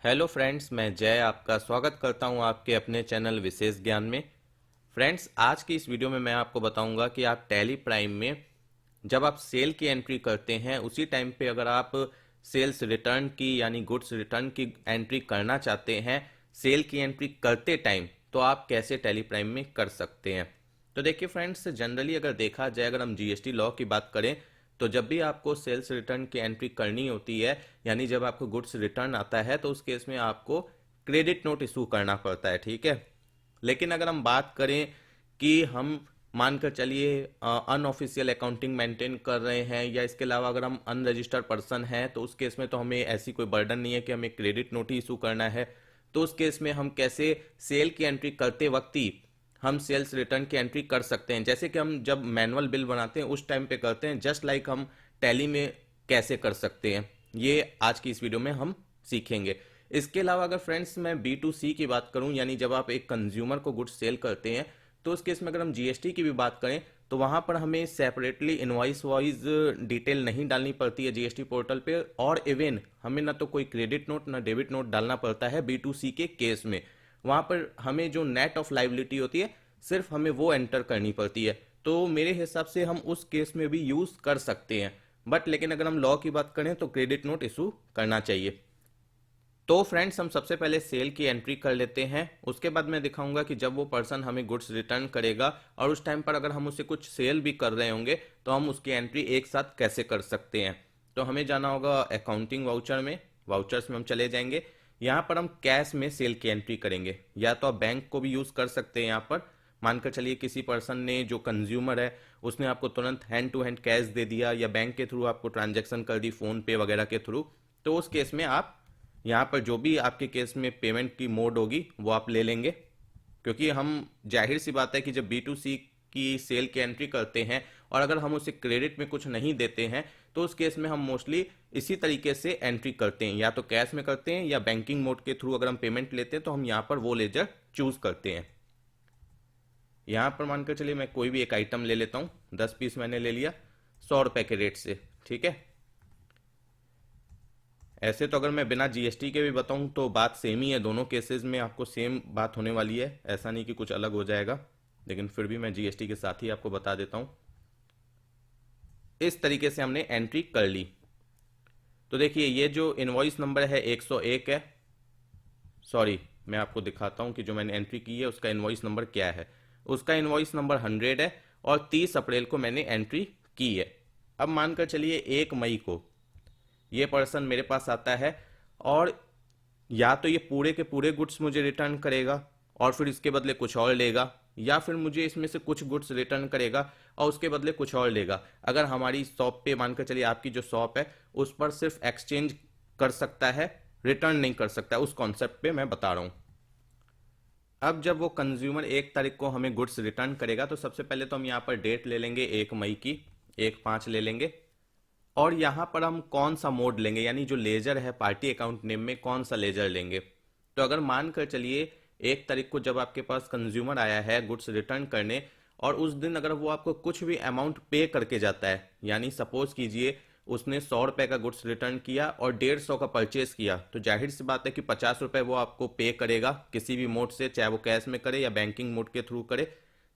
Hello friends, मैं जय आपका स्वागत करता हूं आपके अपने चैनल विशेष ज्ञान में। फ्रेंड्स, आज की इस वीडियो में मैं आपको बताऊंगा कि आप टैली प्राइम में जब आप सेल की एंट्री करते हैं उसी टाइम पे अगर आप सेल्स रिटर्न की यानी गुड्स रिटर्न की एंट्री करना चाहते हैं सेल की एंट्री करते टाइम, तो आप कैसे टैली प्राइम में कर सकते हैं। तो देखिए फ्रेंड्स, जनरली अगर देखा जाए, अगर हम जीएसटी लॉ की बात करें तो जब भी आपको सेल्स रिटर्न की एंट्री करनी होती है यानी जब आपको गुड्स रिटर्न आता है तो उस केस में आपको क्रेडिट नोट इशू करना पड़ता है, ठीक है। लेकिन अगर हम बात करें कि हम मानकर चलिए अनऑफिशियल अकाउंटिंग मेंटेन कर रहे हैं या इसके अलावा अगर हम अनरजिस्टर्ड पर्सन हैं तो उस केस में तो हमें ऐसी कोई बर्डन नहीं है कि हमें क्रेडिट नोट ही इशू करना है। तो उस केस में हम कैसे सेल की एंट्री करते वक्त ही हम सेल्स रिटर्न की एंट्री कर सकते हैं, जैसे कि हम जब मैनुअल बिल बनाते हैं उस टाइम पे करते हैं, जस्ट लाइक हम टैली में कैसे कर सकते हैं, ये आज की इस वीडियो में हम सीखेंगे। इसके अलावा अगर फ्रेंड्स मैं B2C की बात करूं यानी जब आप एक कंज्यूमर को गुड्स सेल करते हैं तो उस केस में अगर हम जीएसटी की भी बात करें तो वहां पर हमें सेपरेटली इनवॉइस वाइज डिटेल नहीं डालनी पड़ती है जीएसटी पोर्टल पे, और इवन हमें ना तो कोई क्रेडिट नोट ना डेबिट नोट डालना पड़ता है B2C के केस में। वहां पर हमें जो नेट ऑफ लाइबिलिटी होती है सिर्फ हमें वो एंटर करनी पड़ती है, तो मेरे हिसाब से हम उस केस में भी यूज कर सकते हैं। बट लेकिन अगर हम लॉ की बात करें तो क्रेडिट नोट इशू करना चाहिए। तो फ्रेंड्स, हम सबसे पहले सेल की एंट्री कर लेते हैं, उसके बाद मैं दिखाऊंगा कि जब वो पर्सन हमें गुड्स रिटर्न करेगा और उस टाइम पर अगर हम उससे कुछ सेल भी कर रहे होंगे तो हम उसकी एंट्री एक साथ कैसे कर सकते हैं। तो हमें जाना होगा अकाउंटिंग वाउचर में, वाउचर्स में हम चले जाएंगे। यहाँ पर हम कैश में सेल की एंट्री करेंगे, या तो आप बैंक को भी यूज कर सकते हैं। यहाँ पर मानकर चलिए किसी पर्सन ने, जो कंज्यूमर है, उसने आपको तुरंत हैंड टू हैंड कैश दे दिया या बैंक के थ्रू आपको ट्रांजैक्शन कर दी फोन पे वगैरह के थ्रू, तो उस केस में आप यहाँ पर जो भी आपके केस में पेमेंट की मोड होगी वो आप ले लेंगे। क्योंकि हम, जाहिर सी बात है कि जब B2C की सेल की एंट्री करते हैं और अगर हम उसे क्रेडिट में कुछ नहीं देते हैं तो उस केस में हम मोस्टली इसी तरीके से एंट्री करते हैं, या तो कैश में करते हैं या बैंकिंग मोड के थ्रू अगर हम पेमेंट लेते हैं तो हम यहाँ पर वो लेजर चूज करते हैं। यहाँ पर मानकर चलिए मैं कोई भी एक आइटम ले लेता हूँ, 10 पीस मैंने ले लिया 100 रुपए के रेट से, ठीक है। ऐसे तो अगर मैं बिना जीएसटी के भी बताऊं तो बात सेम ही है, दोनों केसेस में आपको सेम बात होने वाली है, ऐसा नहीं कि कुछ अलग हो जाएगा, लेकिन फिर भी मैं जीएसटी के साथ ही आपको बता देता हूं। इस तरीके से हमने एंट्री कर ली। तो देखिए ये जो इनवॉइस नंबर है 101 है, सॉरी मैं आपको दिखाता हूं कि जो मैंने एंट्री की है उसका इनवॉइस नंबर क्या है। उसका इनवॉइस नंबर 100 है और 30 अप्रैल को मैंने एंट्री की है। अब मानकर चलिए 1 मई को ये पर्सन मेरे पास आता है और या तो ये पूरे के पूरे गुड्स मुझे रिटर्न करेगा और फिर इसके बदले कुछ और लेगा, या फिर मुझे इसमें से कुछ गुड्स रिटर्न करेगा और उसके बदले कुछ और लेगा। अगर हमारी शॉप पे, मानकर चलिए आपकी जो शॉप है उस पर सिर्फ एक्सचेंज कर सकता है, रिटर्न नहीं कर सकता, उस कॉन्सेप्ट पे मैं बता रहा हूं। अब जब वो कंज्यूमर 1 तारीख को हमें गुड्स रिटर्न करेगा तो सबसे पहले तो हम यहाँ पर डेट ले लेंगे 1 मई की, 1/5 ले लेंगे। और यहाँ पर हम कौन सा मोड लेंगे, यानी जो लेजर है पार्टी अकाउंट नेम में कौन सा लेजर लेंगे। तो अगर मानकर चलिए 1 तारीख को जब आपके पास कंज्यूमर आया है गुड्स रिटर्न करने और उस दिन अगर वो आपको कुछ भी अमाउंट पे करके जाता है, यानी सपोज कीजिए उसने 100 रुपए का गुड्स रिटर्न किया और 150 का परचेज किया, तो जाहिर सी बात है कि 50 रुपए वो आपको पे करेगा किसी भी मोड से, चाहे वो कैश में करे या बैंकिंग मोड के थ्रू करे।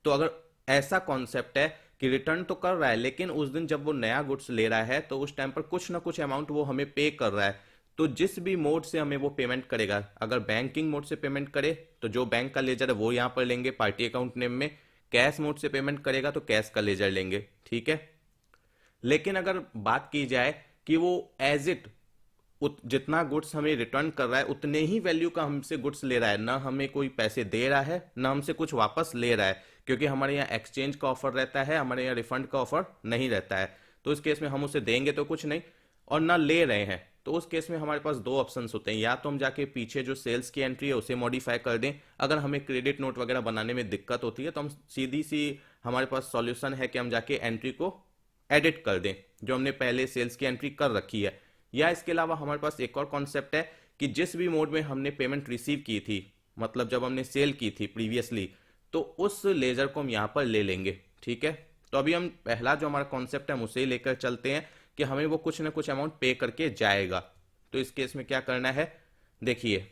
तो अगर ऐसा कॉन्सेप्ट है कि रिटर्न तो कर रहा है लेकिन उस दिन जब वो नया गुड्स ले रहा है तो उस टाइम पर कुछ ना कुछ अमाउंट वो हमें पे कर रहा है, तो जिस भी मोड से हमें वो पेमेंट करेगा, अगर बैंकिंग मोड से पेमेंट करे तो जो बैंक का लेजर है वो यहाँ पर लेंगे पार्टी अकाउंट नेम में, कैश मोड से पेमेंट करेगा तो कैश का लेजर लेंगे, ठीक है। लेकिन अगर बात की जाए कि वो एज इट जितना गुड्स हमें रिटर्न कर रहा है उतने ही वैल्यू का हमसे गुड्स ले रहा है, ना हमें कोई पैसे दे रहा है ना हमसे कुछ वापस ले रहा है, क्योंकि हमारे यहाँ एक्सचेंज का ऑफर रहता है, हमारे यहाँ रिफंड का ऑफर नहीं रहता है। तो इस केस में हम उसे देंगे तो कुछ नहीं और ना ले रहे हैं, तो उस केस में हमारे पास दो ऑप्शंस होते हैं, या तो हम जाके पीछे जो सेल्स की एंट्री है उसे मॉडिफाई कर दें। अगर हमें क्रेडिट नोट वगैरह बनाने में दिक्कत होती है तो हम सीधी सी, हमारे पास सॉल्यूशन है कि हम जाके एंट्री को एडिट कर दें जो हमने पहले सेल्स की एंट्री कर रखी है। या इसके अलावा हमारे पास एक और कॉन्सेप्ट है कि जिस भी मोड में हमने पेमेंट रिसीव की थी, मतलब जब हमने सेल की थी प्रीवियसली, तो उस लेजर को हम यहां पर ले लेंगे, ठीक है। तो अभी हम पहला जो हमारा कॉन्सेप्ट है हम उसे लेकर चलते हैं कि हमें वो कुछ ना कुछ अमाउंट पे करके जाएगा। तो इस केस में क्या करना है, देखिए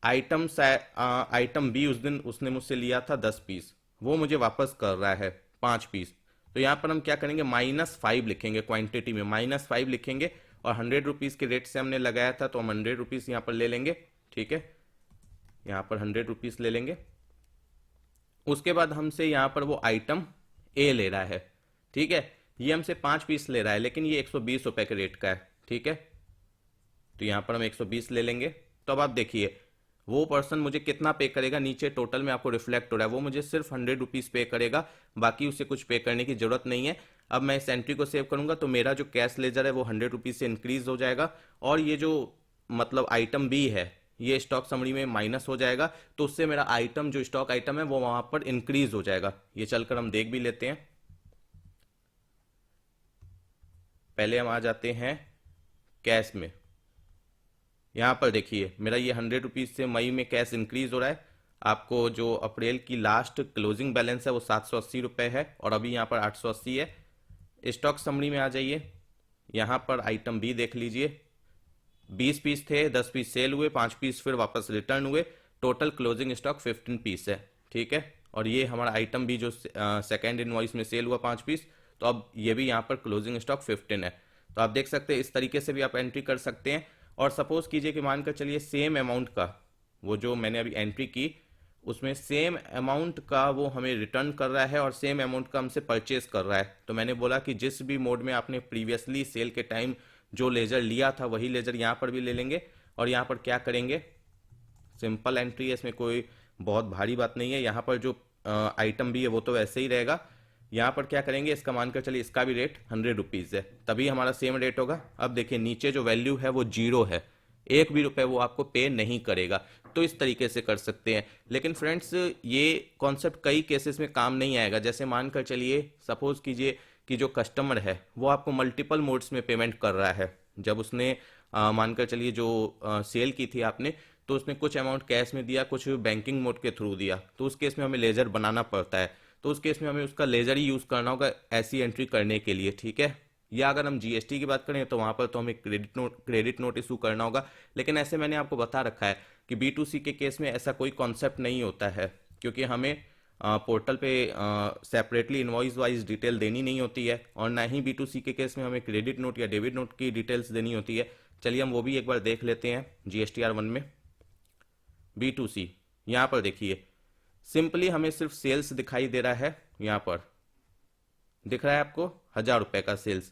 आइटम बी उस दिन उसने मुझसे लिया था 10 पीस, वो मुझे वापस कर रहा है 5 पीस। तो यहाँ पर हम क्या करेंगे, -5 लिखेंगे, क्वांटिटी में -5 लिखेंगे, और 100 रुपीज़ के रेट से हमने लगाया था तो हम 100 रुपीज़ यहाँ पर ले लेंगे। ठीक है, यहाँ पर 100 रुपीज़ ले लेंगे। उसके बाद हमसे यहाँ पर वो आइटम ए ले रहा है। ठीक है, ये हमसे 5 पीस ले रहा है, लेकिन ये 120 रुपए के रेट का है। ठीक है, तो यहाँ पर हम 120 ले लेंगे। तो अब आप देखिए वो पर्सन मुझे कितना पे करेगा, नीचे टोटल में आपको रिफ्लेक्ट हो रहा है, वो मुझे सिर्फ 100 रुपीज़ पे करेगा, बाकी उसे कुछ पे करने की जरूरत नहीं है। अब मैं इस एंट्री को सेव करूंगा तो मेरा जो कैश लेजर है वो 100 रुपीज़ से इंक्रीज हो जाएगा, और ये जो मतलब आइटम बी है ये स्टॉक समरी में माइनस हो जाएगा, तो उससे मेरा आइटम जो स्टॉक आइटम है वो वहां पर इंक्रीज हो जाएगा। ये चलकर हम देख भी लेते हैं। पहले हम आ जाते हैं कैश में। यहाँ पर देखिए मेरा ये 100 रुपीज़ से मई में कैश इंक्रीज हो रहा है। आपको जो अप्रैल की लास्ट क्लोजिंग बैलेंस है वो 780 रुपये है, और अभी यहाँ पर 880 है। स्टॉक समरी में आ जाइए, यहाँ पर आइटम बी देख लीजिए, 20 पीस थे, 10 पीस सेल हुए, 5 पीस फिर वापस रिटर्न हुए, टोटल क्लोजिंग स्टॉक 15 पीस है। ठीक है, और ये हमारा आइटम बी जो सेकेंड इनवॉइस में सेल हुआ 5 पीस, तो अब ये भी यहाँ पर क्लोजिंग स्टॉक 15 है। तो आप देख सकते हैं इस तरीके से भी आप एंट्री कर सकते हैं। और सपोज कीजिए कि मानकर चलिए सेम अमाउंट का, वो जो मैंने अभी एंट्री की उसमें सेम अमाउंट का वो हमें रिटर्न कर रहा है और सेम अमाउंट का हमसे परचेज कर रहा है। तो मैंने बोला कि जिस भी मोड में आपने प्रीवियसली सेल के टाइम जो लेजर लिया था वही लेजर यहाँ पर भी ले लेंगे, और यहाँ पर क्या करेंगे, सिंपल एंट्री है, इसमें कोई बहुत भारी बात नहीं है। यहाँ पर जो आइटम भी है वो तो वैसे ही रहेगा। यहाँ पर क्या करेंगे, इसका मानकर चलिए इसका भी रेट 100 रुपीज़ है, तभी हमारा सेम रेट होगा। अब देखिए नीचे जो वैल्यू है वो 0 है, एक भी रुपए वो आपको पे नहीं करेगा। तो इस तरीके से कर सकते हैं। लेकिन फ्रेंड्स ये कॉन्सेप्ट कई केसेस में काम नहीं आएगा। जैसे मानकर चलिए सपोज कीजिए कि जो कस्टमर है वो आपको मल्टीपल मोड्स में पेमेंट कर रहा है। जब उसने मानकर चलिए जो सेल की थी आपने, तो उसने कुछ अमाउंट कैश में दिया, कुछ बैंकिंग मोड के थ्रू दिया, तो उस केस में हमें लेजर बनाना पड़ता है। तो उस केस में हमें उसका लेजर ही यूज़ करना होगा ऐसी एंट्री करने के लिए। ठीक है, या अगर हम जीएसटी की बात करें तो वहाँ पर तो हमें क्रेडिट नोट इशू करना होगा। लेकिन ऐसे मैंने आपको बता रखा है कि B2C के केस में ऐसा कोई कॉन्सेप्ट नहीं होता है, क्योंकि हमें पोर्टल पे सेपरेटली इनवॉइस वाइज डिटेल देनी नहीं होती है, और ना ही B2C के केस में हमें क्रेडिट नोट या डेबिट नोट की डिटेल्स देनी होती है। चलिए हम वो भी एक बार देख लेते हैं GSTR1 में। B2C यहाँ पर देखिए सिंपली हमें सिर्फ सेल्स दिखाई दे रहा है, यहाँ पर दिख रहा है आपको 1000 रुपये का सेल्स,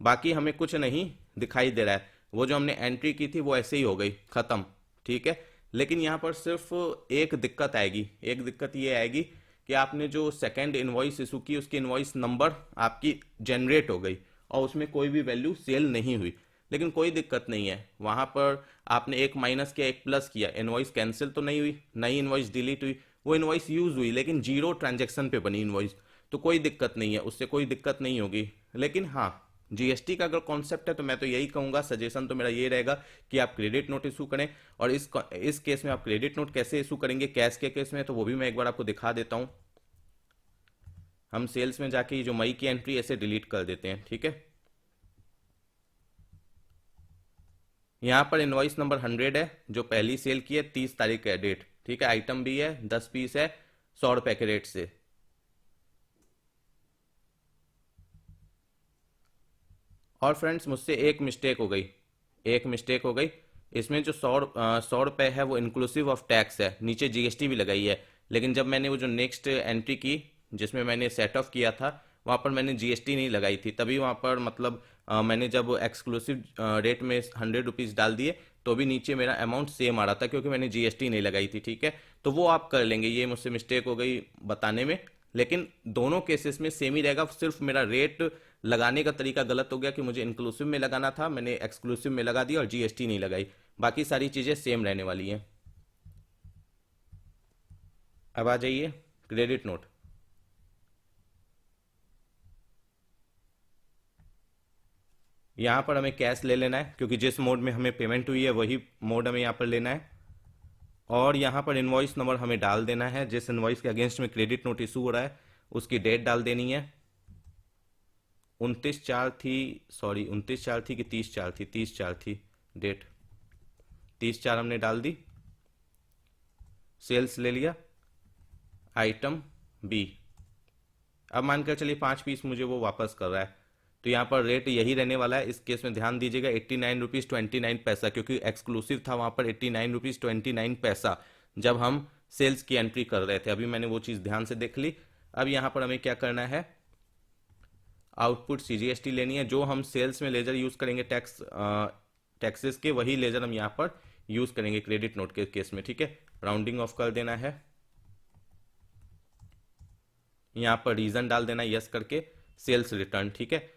बाकी हमें कुछ नहीं दिखाई दे रहा है। वो जो हमने एंट्री की थी वो ऐसे ही हो गई खत्म। ठीक है, लेकिन यहाँ पर सिर्फ एक दिक्कत आएगी, एक दिक्कत ये आएगी कि आपने जो सेकंड इनवॉइस इशू की उसकी इनवॉइस नंबर आपकी जनरेट हो गई और उसमें कोई भी वैल्यू सेल नहीं हुई। लेकिन कोई दिक्कत नहीं है, वहां पर आपने एक माइनस किया एक प्लस किया, इनवॉइस कैंसिल तो नहीं हुई, नई इनवॉइस डिलीट हुई, वो इनवॉइस यूज हुई लेकिन 0 ट्रांजेक्शन पे बनी इनवॉइस, तो कोई दिक्कत नहीं है, उससे कोई दिक्कत नहीं होगी। लेकिन हाँ, जीएसटी का अगर कॉन्सेप्ट है तो मैं तो यही कहूंगा, सजेशन तो मेरा ये रहेगा कि आप क्रेडिट नोट इशू करें। और इस केस में आप क्रेडिट नोट कैसे इशू करेंगे कैश के केस में, तो वो भी मैं एक बार आपको दिखा देता हूं। हम सेल्स में जाके जो मई की एंट्री ऐसे डिलीट कर देते हैं। ठीक है, यहाँ पर इनवॉइस नंबर 100 है, जो पहली सेल की है 30 तारीख है डेट। ठीक है, आइटम भी है, 10 पीस है, 100 रुपए के रेट से। और फ्रेंड्स मुझसे एक मिस्टेक हो गई, एक मिस्टेक हो गई। इसमें जो 100 रुपये है वो इंक्लूसिव ऑफ टैक्स है, नीचे जीएसटी भी लगाई है। लेकिन जब मैंने वो जो नेक्स्ट एंट्री की जिसमें मैंने सेट ऑफ किया था वहाँ पर मैंने जीएसटी नहीं लगाई थी, तभी वहाँ पर मतलब मैंने जब एक्सक्लूसिव रेट में 100 रुपीज़ डाल दिए तो भी नीचे मेरा अमाउंट सेम आ रहा था, क्योंकि मैंने जीएसटी नहीं लगाई थी। ठीक है, तो वो आप कर लेंगे, ये मुझसे मिस्टेक हो गई बताने में। लेकिन दोनों केसेस में सेम ही रहेगा, सिर्फ मेरा रेट लगाने का तरीका गलत हो गया कि मुझे इंक्लूसिव में लगाना था, मैंने एक्सक्लूसिव में लगा दिया और जीएसटी नहीं लगाई। बाकी सारी चीज़ें सेम रहने वाली हैं। अब आ जाइए क्रेडिट नोट। यहाँ पर हमें कैश ले लेना है, क्योंकि जिस मोड में हमें पेमेंट हुई है वही मोड हमें यहाँ पर लेना है। और यहाँ पर इनवॉइस नंबर हमें डाल देना है, जिस इनवॉइस के अगेंस्ट में क्रेडिट नोट इशू हो रहा है उसकी डेट डाल देनी है। 29/4 थी, सॉरी 29/4 थी कि 30/4 थी, 30/4 थी डेट, 30/4 हमने डाल दी, सेल्स ले लिया, आइटम बी। अब मानकर चलिए 5 पीस मुझे वो वापस कर रहा है, तो यहाँ पर रेट यही रहने वाला है। इस केस में ध्यान दीजिएगा 89 रुपीज़ 29 पैसा, क्योंकि एक्सक्लूसिव था वहाँ पर 89 रुपीज़ 29 पैसा जब हम सेल्स की एंट्री कर रहे थे। अभी मैंने वो चीज़ ध्यान से देख ली। अब यहाँ पर हमें क्या करना है, आउटपुट CGST लेनी है। जो हम सेल्स में लेजर यूज़ करेंगे टैक्सेस के, वही लेजर हम यहाँ पर यूज़ करेंगे क्रेडिट नोट के केस में, ठीक है। राउंडिंग ऑफ कर देना है, यहाँ पर रीज़न डाल देना यस करके, सेल्स रिटर्न, ठीक है,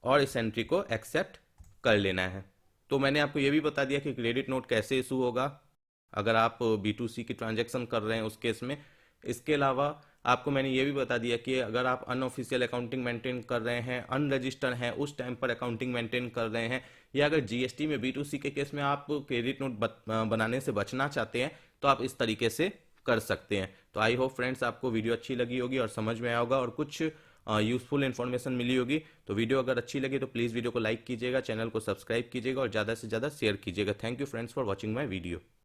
और इस एंट्री को एक्सेप्ट कर लेना है। तो मैंने आपको ये भी बता दिया कि क्रेडिट नोट कैसे इशू होगा अगर आप B2C की ट्रांजैक्शन कर रहे हैं उस केस में। इसके अलावा आपको मैंने ये भी बता दिया कि अगर आप अनऑफिशियल अकाउंटिंग मेंटेन कर रहे हैं, अनरजिस्टर्ड हैं, उस टाइम पर अकाउंटिंग मेंटेन कर रहे हैं, या अगर GST में B2C के केस में आप क्रेडिट नोट बनाने से बचना चाहते हैं, तो आप इस तरीके से कर सकते हैं। तो आई होप फ्रेंड्स आपको वीडियो अच्छी लगी होगी और समझ में आया होगा और कुछ यूजफुल इन्फॉर्मेशन मिली होगी। तो वीडियो अगर अच्छी लगी तो प्लीज़ वीडियो को लाइक कीजिएगा, चैनल को सब्सक्राइब कीजिएगा और ज़्यादा से ज़्यादा शेयर कीजिएगा। Thank you friends for watching my video.